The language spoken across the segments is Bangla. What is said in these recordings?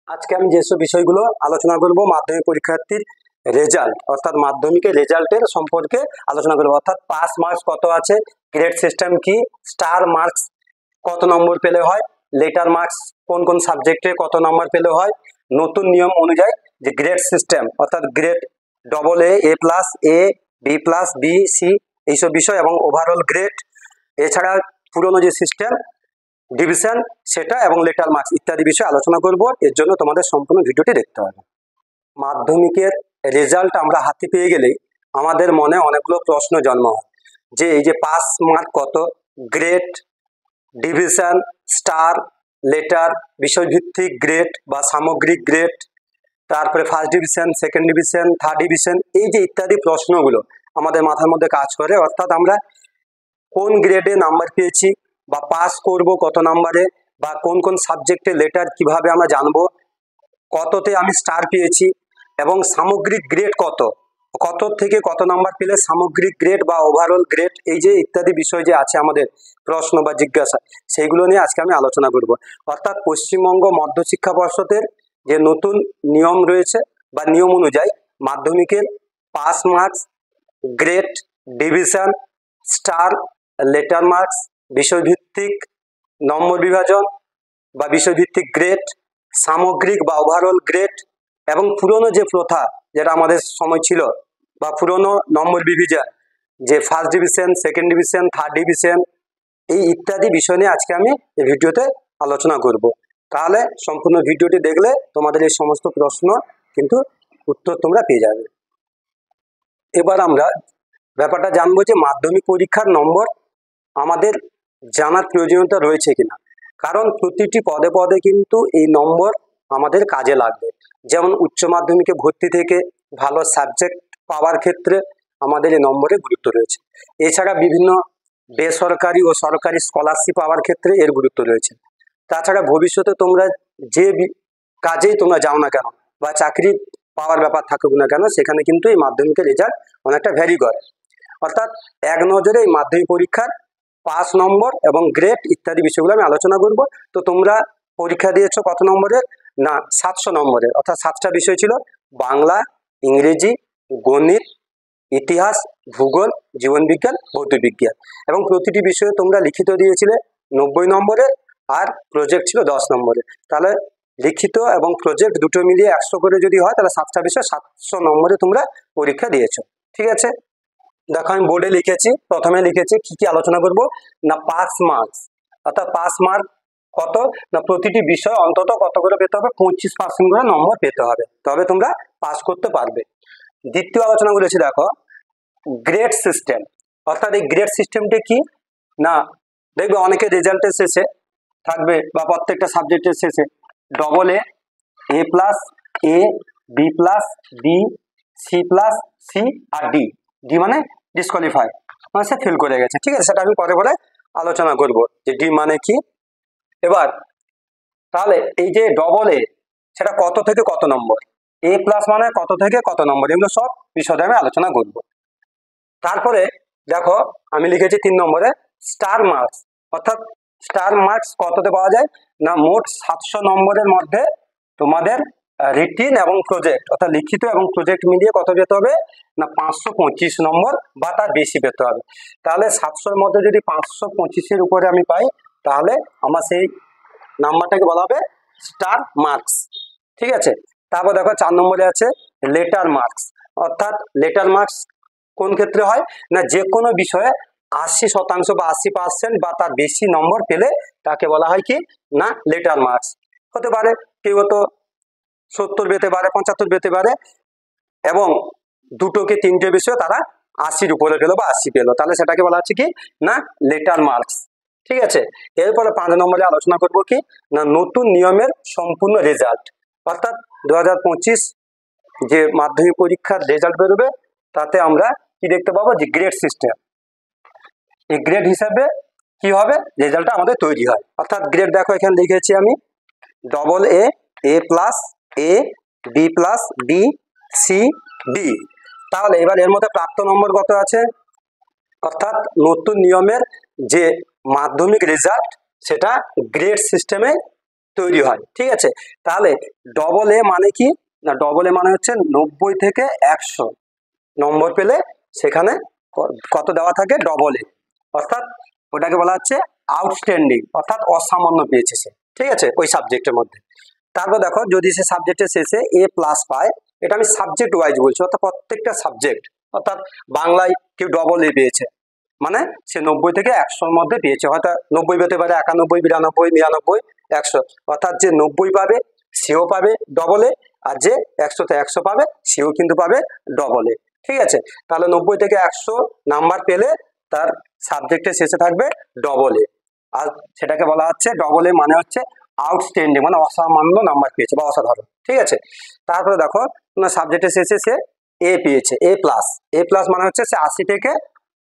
আজকে আমি যেসব বিষয়গুলো আলোচনা করব মাধ্যমিক পরীক্ষার্থীর রেজাল্ট অর্থাৎ মাধ্যমিকের রেজাল্টের সম্পর্কে আলোচনা করব। অর্থাৎ পাস মার্কস কত আছে, গ্রেড সিস্টেম কি, স্টার মার্কস কত নম্বর পেলে হয়, লেটার মার্কস কোন কোন সাবজেক্টে কত নম্বর পেলে হয়, নতুন নিয়ম অনুযায়ী যে গ্রেড সিস্টেম অর্থাৎ grade double A plus A B plus B C এইসব বিষয় এবং ওভারঅল গ্রেড, এছাড়া পুরনো যে সিস্টেম ডিভিশন সেটা এবং লেটার মার্কস ইত্যাদি বিষয়ে আলোচনা করব। এর জন্য তোমাদের সম্পূর্ণ ভিডিওটি দেখতে হবে। মাধ্যমিকের রেজাল্ট আমরা হাতে পেয়ে গেলেই আমাদের মনে অনেকগুলো প্রশ্ন জন্ম হয় যে এই যে পাস মার্ক কত, গ্রেড, ডিভিশন, স্টার, লেটার, বিষয়ভিত্তিক গ্রেড বা সামগ্রিক গ্রেড, তারপরে first division, second division, third division, এই যে ইত্যাদি প্রশ্নগুলো আমাদের মাথার মধ্যে কাজ করে। অর্থাৎ আমরা কোন গ্রেডে নাম্বার পেয়েছি বা পাস করব কত নাম্বারে, বা কোন কোন সাবজেক্টে লেটার কিভাবে আমরা জানবো, কততে আমি স্টার পেয়েছি এবং সামগ্রিক গ্রেড কত, কত থেকে কত নাম্বার পেলে সামগ্রিক গ্রেড বা ওভারঅল গ্রেড, এই যে ইত্যাদি বিষয় যে আছে আমাদের প্রশ্ন বা জিজ্ঞাসা, সেইগুলো নিয়ে আজকে আমি আলোচনা করব। অর্থাৎ পশ্চিমবঙ্গ মধ্যশিক্ষা পর্ষদের যে নতুন নিয়ম রয়েছে বা নিয়ম অনুযায়ী মাধ্যমিকের pass marks, grade, division, star, letter marks, বিষয়ভিত্তিক নম্বর বিভাজন বা বিষয়ভিত্তিক গ্রেড, সামগ্রিক বা ওভারঅল গ্রেড এবং পুরনো যে প্রথা যেটা আমাদের সময় ছিল বা পুরনো নম্বর ডিভিশন যে first division, second division, third division, এই ইত্যাদি বিষয় নিয়ে আজকে আমি এই ভিডিওতে আলোচনা করব। তাহলে সম্পূর্ণ ভিডিওটি দেখলে তোমাদের এই সমস্ত প্রশ্ন কিন্তু উত্তর তোমরা পেয়ে যাবে। এবার আমরা ব্যাপারটা জানবো যে মাধ্যমিক পরীক্ষার নম্বর আমাদের জানার প্রয়োজনীয়তা রয়েছে কিনা, কারণ প্রতিটি পদে পদে কিন্তু এই নম্বর আমাদের কাজে লাগবে। যেমন উচ্চ মাধ্যমিকে ভর্তি থেকে ভালো সাবজেক্ট পাওয়ার ক্ষেত্রে আমাদের এই নম্বরের গুরুত্ব রয়েছে। এছাড়া বিভিন্ন বেসরকারি ও সরকারি স্কলারশিপ পাওয়ার ক্ষেত্রে এর গুরুত্ব রয়েছে। তাছাড়া ভবিষ্যতে তোমরা যে কাজেই তোমরা যাও না কেন বা চাকরি পাওয়ার ব্যাপার থাকুক না কেন, সেখানে কিন্তু এই মাধ্যমিকের রেজাল্ট অনেকটা ভ্যারি করে। অর্থাৎ এক নজরে এই মাধ্যমিক পরীক্ষার পাস নম্বর এবং গ্রেড ইত্যাদি বিষয়গুলো আমি আলোচনা করব। তো তোমরা পরীক্ষা দিয়েছো কত নম্বরের? না 700 নম্বরের, অর্থাৎ 7টা বিষয় ছিল: বাংলা, ইংরেজি, গণিত, ইতিহাস, ভূগোল, জীবনবিজ্ঞান, ভৌতবিজ্ঞান। এবং প্রতিটি বিষয়ে তোমরা লিখিত দিয়েছিলে 90 নম্বরের, আর প্রজেক্ট ছিল 10 নম্বরের। তাহলে লিখিত এবং প্রজেক্ট দুটো মিলিয়ে 100 করে যদি হয় তাহলে 7টা বিষয় 700 নম্বরে তোমরা পরীক্ষা দিয়েছো। ঠিক আছে, দেখো আমি বোর্ডে লিখেছি, প্রথমে লিখেছি কি কি আলোচনা করব না পাস মার্কস, অর্থাৎ পাস মার্ক কত না প্রতিটি বিষয় অন্তত কত করে পেতে হবে, 25% করে নম্বর পেতে হবে, তবে তোমরা পাস করতে পারবে। দ্বিতীয় আলোচনা করেছি দেখো গ্রেড সিস্টেম, অর্থাৎ এই গ্রেড সিস্টেমটা কি না দেখবে অনেকে রেজাল্টের শেষে থাকবে বা প্রত্যেকটা সাবজেক্টের শেষে double A plus A, B plus B, C plus C আর ডি, ডি মানে ডিসকোয়ালিফাই, মানে সে ফেল করে গেছে। ঠিক আছে, সেটা আমি পরে পরে আলোচনা করব যে ডি মানে কি। এবার তাহলে এই যে ডবল এ সেটা কত থেকে কত নম্বর, এ প্লাস মানে কত থেকে কত নম্বর, এগুলো সব বিশদে আমি আলোচনা করব। তারপরে দেখো আমি লিখেছি 3 নম্বরে স্টার মার্কস, অর্থাৎ স্টার মার্কস কততে পাওয়া যায় না মোট 700 নম্বরের মধ্যে তোমাদের রিটিন এবং প্রজেক্ট অর্থাৎ লিখিত এবং প্রজেক্ট মিলিয়ে কত পেতে হবে না 525 নম্বর বা তার বেশি পেতে হবে। তাহলে 700-র মধ্যে যদি 525-এর উপরে আমি পাই তাহলে আমার সেই নাম্বারটাকে বলা হবে স্টার মার্কস। ঠিক আছে, তারপর দেখো 4 নম্বরে আছে লেটার মার্কস, অর্থাৎ লেটার মার্কস কোন ক্ষেত্রে হয় না যে কোনো বিষয়ে 80% বা 80% বা তার বেশি নম্বর পেলে তাকে বলা হয় কি না লেটার মার্কস। হতে পারে কেউ তো 70 পেতে পারে, 75 পেতে পারে, এবং দুটোকে তিনটে বিষয়ে তারা 80-র উপরে পেলো বা 80 পেলো, তাহলে সেটাকে বলা হচ্ছে কি না লেটার মার্কস। ঠিক আছে, এরপরে 5 নম্বরে আলোচনা করব কি না নতুন নিয়মের সম্পূর্ণ রেজাল্ট, অর্থাৎ 2025 যে মাধ্যমিক পরীক্ষার রেজাল্ট বেরোবে তাতে আমরা কি দেখতে পাবো যে গ্রেড সিস্টেম, এই গ্রেড হিসাবে কি হবে রেজাল্টটা আমাদের তৈরি হয়। অর্থাৎ গ্রেড দেখো এখানে লিখেছি আমি double A plus A, B plus B, C, D. তাহলে এবার এর মধ্যে প্রাপ্ত নম্বর কত আছে, অর্থাৎ নতুন নিয়মের যে মাধ্যমিক রেজাল্ট সেটা গ্রেড সিস্টেমে তৈরি হয়। ঠিক আছে, তাহলে ডবল এ মানে কি না, ডবল এ মানে হচ্ছে 90 থেকে 100 নম্বর পেলে সেখানে কত দেওয়া থাকে, ডবল এ, অর্থাৎ ওটাকে বলা হচ্ছে আউটস্ট্যান্ডিং, অর্থাৎ অসামান্য পেয়েছে সে। ঠিক আছে, ওই সাবজেক্টের মধ্যে। তারপর দেখো যদি সে সাবজেক্টের শেষে এ প্লাস পায়, এটা আমি সাবজেক্ট ওয়াইজ বলছি, অর্থাৎ প্রত্যেকটা সাবজেক্ট, অর্থাৎ বাংলায় কেউ ডবল এ পেয়েছে মানে সে 90 থেকে 100-র মধ্যে পেয়েছে, হয়তো 90 পেতে পারে, 91, 92, 99, 100, অর্থাৎ যে 90 পাবে সেও পাবে ডবল এ, আর যে 100-তে 100 পাবে সেও কিন্তু পাবে ডবল এ। ঠিক আছে, তাহলে 90 থেকে 100 নাম্বার পেলে তার সাবজেক্টের শেষে থাকবে ডবল এ, আর সেটাকে বলা হচ্ছে ডবল এ মানে হচ্ছে আউটস্ট্যান্ডিং, মানে অসামান্য নাম্বার পেয়েছে বা অসাধারণ। ঠিক আছে, তারপরে দেখো সাবজেক্টের শেষে সে এ পেয়েছে, এ প্লাস, এ প্লাস মানে হচ্ছে সে 80 থেকে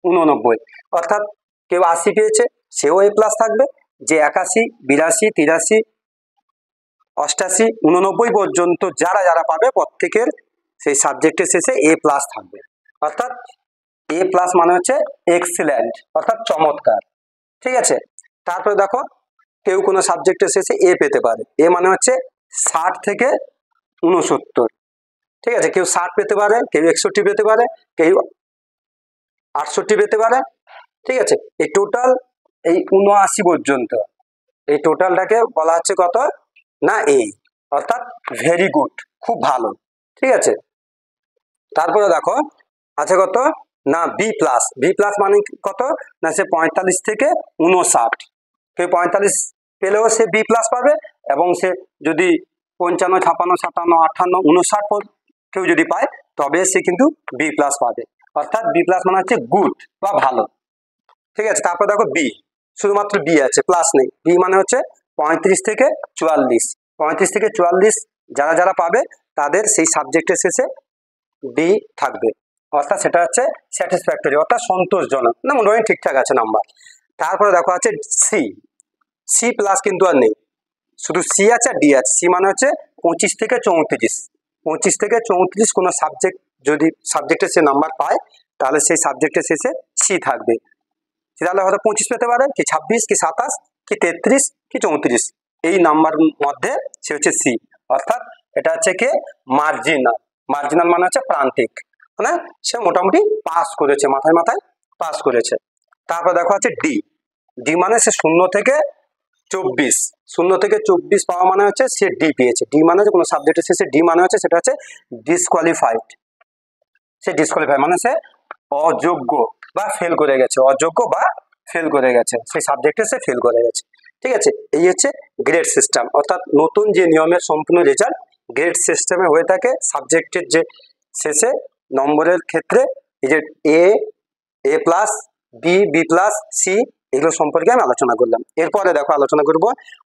89, অর্থাৎ কেউ 80 পেয়েছে সেও এ প্লাস থাকবে, যে 81, 82, 83, 88, 89 পর্যন্ত যারা যারা পাবে প্রত্যেকের সেই সাবজেক্টের শেষে এ প্লাস থাকবে, অর্থাৎ এ প্লাস মানে হচ্ছে এক্সিলেন্ট, অর্থাৎ চমৎকার। ঠিক আছে, তারপরে দেখো কেউ কোনো সাবজেক্টের শেষে এ পেতে পারে, এ মানে হচ্ছে 60 থেকে 69। ঠিক আছে, কেউ 60 পেতে পারে, কেউ 61 পেতে পারে, কেউ 68 পেতে পারে। ঠিক আছে, এই টোটাল এই 79 পর্যন্ত, এই টোটালটাকে বলা হচ্ছে কত না এ, অর্থাৎ ভেরি গুড, খুব ভালো। ঠিক আছে, তারপরে দেখো আছে কত না বি প্লাস, বি প্লাস মানে কত না সে 45 থেকে 59, কেউ 45 পেলেও সে বি প্লাস পাবে, এবং সে যদি 55, 56, 57, 58, 59 কেউ যদি পায় তবে সে কিন্তু বি প্লাস পাবে, অর্থাৎ বি প্লাস মানে হচ্ছে গুড বা ভালো। ঠিক আছে, তারপর দেখো বি, শুধুমাত্র বি আছে, প্লাস নেই। বি মানে হচ্ছে 35 থেকে 44, 35 থেকে 44 যারা যারা পাবে তাদের সেই সাবজেক্টের শেষে বি থাকবে, অর্থাৎ সেটা হচ্ছে স্যাটিসফ্যাক্টরি, অর্থাৎ সন্তোষজনক, না মোটামুটি ঠিকঠাক আছে নাম্বার। তারপরে দেখো আছে সি, সি প্লাস কিন্তু আর নেই, শুধু সি আছে আর ডি আছে। সি মানে হচ্ছে 25 থেকে 34, 25 থেকে 34 কোনো সাবজেক্ট যদি সাবজেক্টের সে নাম্বার পায় তাহলে সেই সাবজেক্টের শেষে সি থাকবে, তাহলে হয়তো 25 পেতে পারে, কি 26, কি 27, কি 33, কি 34, এই নাম্বার মধ্যে সে হচ্ছে সি, অর্থাৎ এটা হচ্ছে কি মার্জিনাল, মার্জিনাল মানে হচ্ছে প্রান্তিক, মানে সে মোটামুটি পাস করেছে, মাথায় মাথায় পাস করেছে। তারপর দেখো আছে ডি, ডি মানে সে 0 থেকে 24, 0 থেকে 24 পাওয়া মানে হচ্ছে সে ডি পেয়েছে। ডি মানে হচ্ছে কোনো সাবজেক্টের শেষে ডি মানে হচ্ছে সেটা হচ্ছে ডিসকোয়ালিফাইড, সে ডিসকোয়ালিফাই মানে সে অযোগ্য বা ফেল করে গেছে, অযোগ্য বা ফেল করে গেছে, সেই সাবজেক্টে সে ফেল করে গেছে। ঠিক আছে, এই হচ্ছে গ্রেড সিস্টেম, অর্থাৎ নতুন যে নিয়মের সম্পূর্ণ রেজাল্ট গ্রেড সিস্টেমে হয়ে থাকে। সাবজেক্টের যে শেষে নম্বরের ক্ষেত্রে এই যে A, A plus, B, B plus, C, এগুলো সম্পর্কে আমি আলোচনা করলাম। এরপরে দেখো আলোচনা করব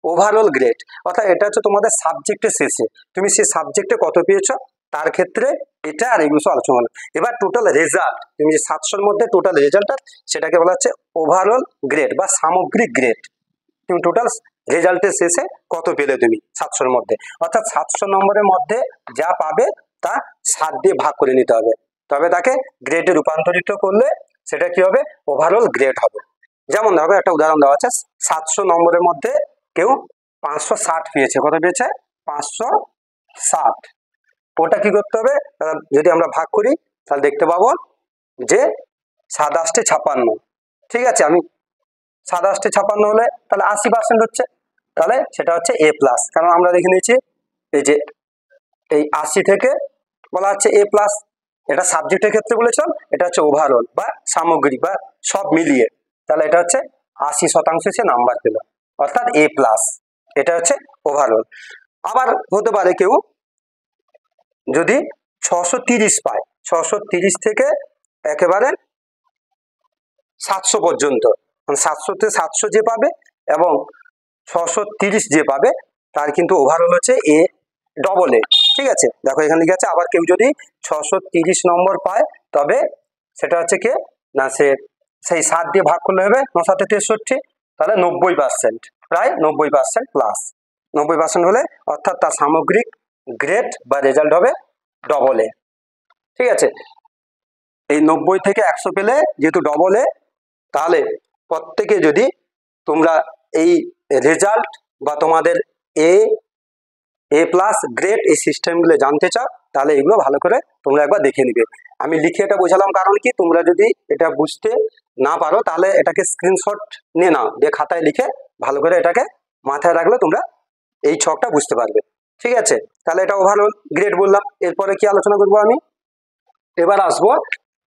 ওভারঅল গ্রেড, অর্থাৎ এটা হচ্ছে তোমাদের সাবজেক্টের শেষে তুমি সেই সাবজেক্টে কত পেয়েছো তার ক্ষেত্রে এটা আর এগুলো সব আলোচনা করলাম। এবার টোটাল রেজাল্ট, তুমি যে 700-র মধ্যে টোটাল রেজাল্টটা সেটাকে বলা হচ্ছে ওভারঅল গ্রেড বা সামগ্রিক গ্রেড। তুমি টোটাল রেজাল্টের শেষে কত পেলে তুমি 700-র মধ্যে, অর্থাৎ 700 নম্বরের মধ্যে যা পাবে তা 7 দিয়ে ভাগ করে নিতে হবে, তবে তাকে গ্রেডে রূপান্তরিত করলে সেটা কি হবে, ওভারঅল গ্রেড হবে। যেমন দেখো একটা উদাহরণ দেওয়া আছে, 700 নম্বরের মধ্যে কেউ 560 পেয়েছে, কত পেয়েছে 560, ওটা কি করতে হবে, যদি আমরা ভাগ করি তাহলে দেখতে পাবো যে 7 8 56। ঠিক আছে, আমি 7 8 56 হলে তাহলে 80% হচ্ছে, তাহলে সেটা হচ্ছে এ প্লাস, কারণ আমরা দেখে নিয়েছি এই যে এই 80 থেকে বলা হচ্ছে এ প্লাস, এটা সাবজেক্টের ক্ষেত্রে বলেছিলাম, এটা হচ্ছে ওভারঅল বা সামগ্রিক বা সব মিলিয়ে, তাহলে এটা হচ্ছে 80% সে নাম্বার পেল, অর্থাৎ এ প্লাস, এটা হচ্ছে ওভারঅল। আবার হতে পারে কেউ যদি 630 পায়, 630 থেকে একেবারে 700 পর্যন্ত, 700-তে 700 যে পাবে এবং 630 যে পাবে তার কিন্তু ওভারঅল হচ্ছে এ ডবল এ। ঠিক আছে, দেখো এখানে লিখে আছে, আবার কেউ যদি 630 নম্বর পায় তবে সেটা হচ্ছে কি না সে সেই 7 দিয়ে ভাগ করলে হবে 9 7 63, তাহলে 90%, প্রায় 90% প্লাস, 90% হলে অর্থাৎ তার সামগ্রিক গ্রেড বা রেজাল্ট হবে ডবল এ। ঠিক আছে, এই 90 থেকে 100 পেলে যেহেতু ডবল এ, তাহলে প্রত্যেকে যদি তোমরা এই রেজাল্ট বা তোমাদের এ এ প্লাস গ্রেড এই সিস্টেমগুলো জানতে চাও তাহলে এগুলো ভালো করে তোমরা একবার দেখে নিবে। আমি লিখে এটা বোঝালাম কারণ কি, তোমরা যদি এটা বুঝতে না পারো তাহলে এটাকে স্ক্রিনশট নিয়ে নাও, দিয়ে খাতায় লিখে ভালো করে এটাকে মাথায় রাখলে তোমরা এই ছকটা বুঝতে পারবে। ঠিক আছে, তাহলে এটা ওভারঅল গ্রেড বললাম। এরপরে কি আলোচনা করবো আমি, এবার আসবো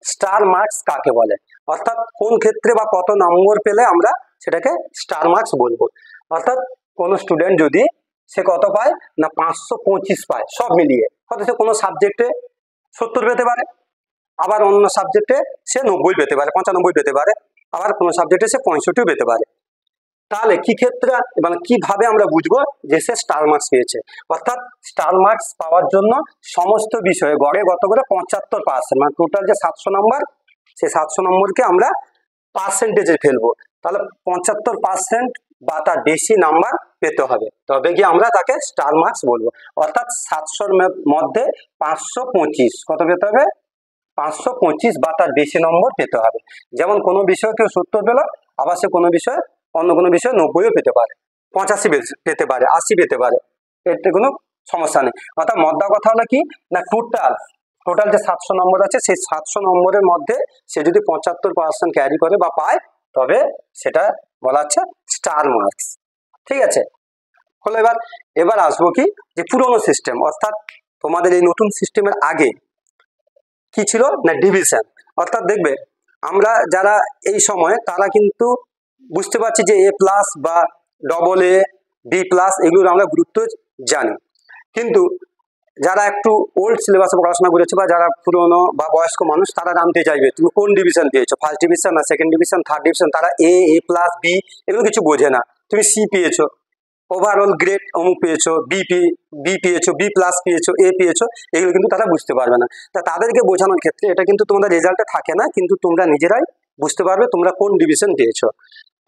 স্টার মার্কস কাকে বলে, অর্থাৎ কোন ক্ষেত্রে বা কত নম্বর পেলে আমরা সেটাকে স্টার মার্কস বলবো। অর্থাৎ কোনো স্টুডেন্ট যদি সে কত পায় না 525 পায় সব মিলিয়ে, হয়তো সে কোনো সাবজেক্টে 70 পেতে পারে, আবার অন্য সাবজেক্টে সে 90 পেতে পারে, 95 পেতে পারে, আবার কোনো সাবজেক্টে সে 65 পেতে পারে। তাহলে কি ক্ষেত্রে মানে কিভাবে আমরা বুঝবো যে সে স্টার মার্কস পেয়েছে, অর্থাৎ স্টার মার্কস পাওয়ার জন্য সমস্ত বিষয়ে গড়ে কত করে 75%, মানে টোটাল যে 700 নম্বর, সেই 700 নম্বরকে আমরা পার্সেন্টেজে ফেলবো, তাহলে 75% বা তার বেশি নাম্বার পেতে হবে, তবে কি আমরা তাকে স্টার মার্কস বলবো। অর্থাৎ 700-র মধ্যে 525 কত পেতে হবে, 525 বা তার বেশি নম্বর পেতে হবে। যেমন কোনো বিষয়ে কেউ 70 পেল, আবার সে কোনো বিষয়ে অন্য কোনো বিষয়ে 90ও পেতে পারে, 85 পেতে পারে, 80 পেতে পারে, এতে কোনো সমস্যা নেই। অর্থাৎ মদ্দা কথা হলো কি না, টোটাল যে 700 নম্বর আছে সেই 700 নম্বরের মধ্যে সে যদি 75% ক্যারি করে বা পায়, তবে সেটা বলা হচ্ছে স্টার মার্কস। ঠিক আছে, হলো। এবার আসবো কি যে পুরোনো সিস্টেম, অর্থাৎ তোমাদের এই নতুন সিস্টেমের আগে কি ছিল না ডিভিশন। অর্থাৎ দেখবে আমরা যারা এই সময় তারা কিন্তু বুঝতে পারছি যে এ প্লাস বা ডবল এ, বি প্লাস এগুলোর আমরা গুরুত্ব জানি, কিন্তু যারা একটু ওল্ড সিলেবাসে পড়াশোনা করেছে বা যারা পুরনো বা বয়স্ক মানুষ তারা জানতে চাইবে তুমি কোন ডিভিশন পেয়েছো, ফার্স্ট ডিভিশন না সেকেন্ড ডিভিশন, থার্ড ডিভিশন। তারা এ প্লাস বি এগুলো কিছু বোঝে না। তুমি সি পেয়েছো, ওভারঅল গ্রেড অমুক পেয়েছো, বি পেয়েছো, বি প্লাস পেয়েছো, এ পেয়েছো, এগুলো কিন্তু তারা বুঝতে পারবে না। তা তাদেরকে বোঝানোর ক্ষেত্রে এটা কিন্তু তোমাদের রেজাল্টে থাকে না, কিন্তু তোমরা নিজেরাই বুঝতে পারবে তোমরা কোন ডিভিশন পেয়েছো।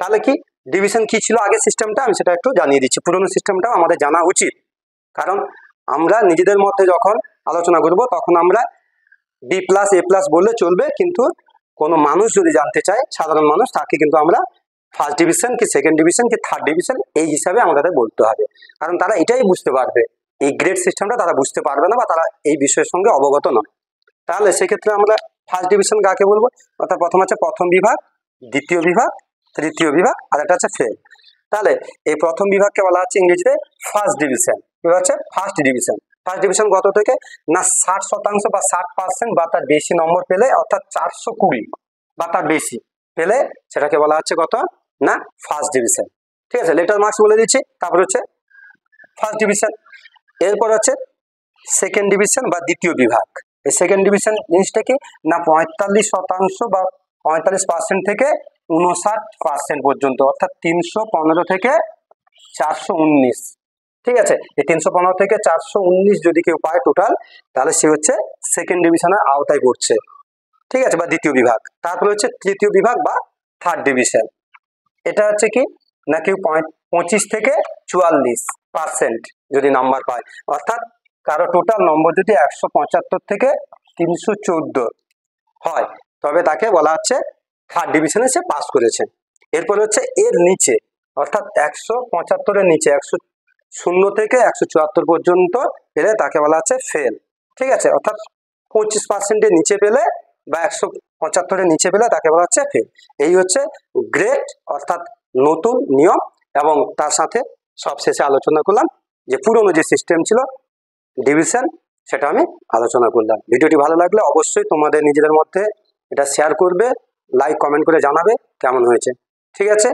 তাহলে কি ডিভিশন কি ছিল আগে সিস্টেমটা, আমি সেটা একটু জানিয়ে দিচ্ছি। পুরোনো সিস্টেমটাও আমাদের জানা উচিত, কারণ আমরা নিজেদের মধ্যে যখন আলোচনা করব তখন আমরা বি প্লাস এ প্লাস বললে চলবে, কিন্তু কোনো মানুষ যদি জানতে চায়, সাধারণ মানুষ, তাকে কিন্তু আমরা ফার্স্ট ডিভিশন কি সেকেন্ড ডিভিশন কি থার্ড ডিভিশন এই হিসাবে আমাদের বলতে হবে, কারণ তারা এটাই বুঝতে পারবে। এই গ্রেড সিস্টেমটা তারা বুঝতে পারবে না বা তারা এই বিষয়ের সঙ্গে অবগত নয়। তাহলে সেক্ষেত্রে আমরা ফার্স্ট ডিভিশন কাকে বলবো, অর্থাৎ প্রথম আছে প্রথম বিভাগ, দ্বিতীয় বিভাগ, তৃতীয় বিভাগ, আর একটা আছে ফেল। তাহলে এই প্রথম বিভাগকে বলা হচ্ছে ইংরেজিতে ফার্স্ট ডিভিশন। এবার হচ্ছে ফার্স্ট ডিভিশন। ফার্স্ট ডিভিশন কত থেকে না 60% বা 60% বা তার বেশি নম্বর পেলে, অর্থাৎ 420 বা তার বেশি পেলে সেটাকে বলা হচ্ছে কত না ফার্স্ট ডিভিশন। ঠিক আছে, লেটার মার্কস বলে দিচ্ছি। তারপর হচ্ছে ফার্স্ট ডিভিশন, এরপর হচ্ছে সেকেন্ড ডিভিশন বা দ্বিতীয় বিভাগ। এই সেকেন্ড ডিভিশন জিনিসটা কি না 45% বা 45% থেকে 59% পর্যন্ত, অর্থাৎ 315 থেকে 419। ঠিক আছে, এই 315 থেকে 419 যদি কেউ পায় টোটাল, তাহলে সে হচ্ছে সেকেন্ড ডিভিশনের আওতায় পড়ছে। ঠিক আছে, বা দ্বিতীয় বিভাগ। তারপরে হচ্ছে তৃতীয় বিভাগ বা থার্ড ডিভিশন। এটা হচ্ছে কি না কেউ 25 থেকে 44% যদি নাম্বার পায়, অর্থাৎ কারো টোটাল নম্বর যদি 175 থেকে 314 হয়, তবে তাকে বলা হচ্ছে থার্ড ডিভিশনে সে পাস করেছে। এরপরে হচ্ছে এর নিচে, অর্থাৎ 175-এর নিচে 0 থেকে 174 পর্যন্ত পেলে তাকে বলা হচ্ছে ফেল। ঠিক আছে, অর্থাৎ 25%-এর নিচে পেলে বা 175-এর নিচে পেলে তাকে বলা হচ্ছে ফেল। এই হচ্ছে গ্রেড, অর্থাৎ নতুন নিয়ম, এবং তার সাথে সবশেষে আলোচনা করলাম যে পুরনো যে সিস্টেম ছিল ডিভিশন, সেটা আমি আলোচনা করলাম। ভিডিওটি ভালো লাগলে অবশ্যই তোমাদের নিজেদের মধ্যে এটা শেয়ার করবে, লাইক কমেন্ট করে জানাবে কেমন হয়েছে। ঠিক আছে।